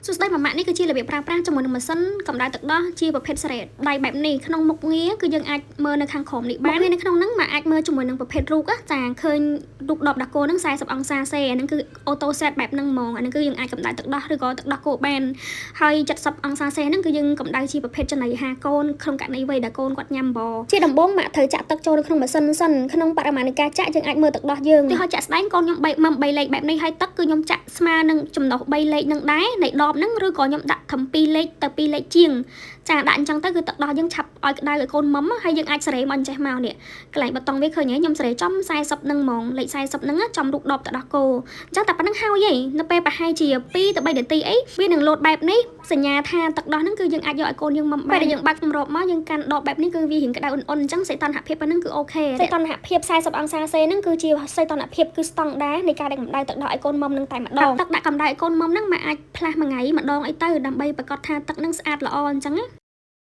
សួស្តីម៉ាម៉ាក់នេះគឺជារបៀបប្រើប្រាស់ជាមួយនឹងម៉ាស៊ីនកម្ដៅទឹកដោះជាប្រភេទសារ៉េតដៃបែបនេះក្នុងមុខងារគឺយើងអាចមើលនៅខាងក្រោមនេះបាននៅក្នុងហ្នឹងម៉ាក់អាចមើលជាមួយនឹងប្រភេទរូបចាឃើញរូបដបដាក់គោហ្នឹង40អង្សាសេអាហ្នឹងគឺអូតូសេតបែបហ្នឹងហ្មងអាហ្នឹងគឺយើងអាចកម្ដៅទឹកដោះឬក៏ទឹកដោះគោបានហើយ70អង្សាសេហ្នឹងគឺយើងកម្ដៅជាប្រភេទចំណីអាហារកូនក្នុងករណីវ័យដែលកូនគាត់ញ៉ាំបជាដំបូងម៉ាក់ត្រូវចាក់ទឹកចូលនៅក្នុងម៉ាស៊ីនសិនក្នុងបរិមាណនៃការចាក់យើងអាចមើលទឹកដោះយើងទីហោចាក់ស្ដែងកូនខ្ញុំ3លេខបែបនេះហើយទឹកគឺខ្ញុំចាក់ស្មើនឹងចំណុះ3លេខនឹងដែរនៃដបហ្នឹងឬក៏ខ្ញុំដាក់ធំ2លេខទៅ2លេខជាងចាដាក់អញ្ចឹងទៅគឺទឹកដោះយើងឆាប់ឲ្យក្តៅឲ្យកូនមុំហើយយើងអាចសារ៉េមកអញ្ចេះមកនេះកន្លែងបតុងវាឃើញហើយខ្ញុំសារ៉េចំ40នឹងហ្មងលេខ40ហ្នឹងចំរូបដបទឹកដោះគោអញ្ចឹងតែប៉ុណ្្នឹងហើយនៅពេលប្រហែលជា2ទៅ3នាទីអីវានឹងលោតបែបនេះសញ្ញាថាទឹកដោះហ្នឹងគឺយើងអាចយកឲ្យកូនយើងមុំពេលដែលយើងបើកជំរប់មកយើងកាន់ដបបែបនេះគឺវារៀងក្តៅអ៊ុនអញ្ចឹងសីតុណ្ហភាពប៉ុណ្្នឹងគឺអូខេសីតុណ្ហភាព40អង្សាសេហ្នឹងគឺជាសីតុណ្ហភាពគឺស្តង់ដារនៃការដាក់កម្ដៅទឹកដោះឲ្យកូនមុំនឹងតែម្ដងទឹកដាក់កម្ដៅឲ្យកូនមុំហ្នឹងមកអាចផ្លាស់មួយថ្ងៃម្ដងអីទៅដើម្បីប្រកាសថាទឹកហ្នឹងស្អាតល្អអញ្ចឹងណា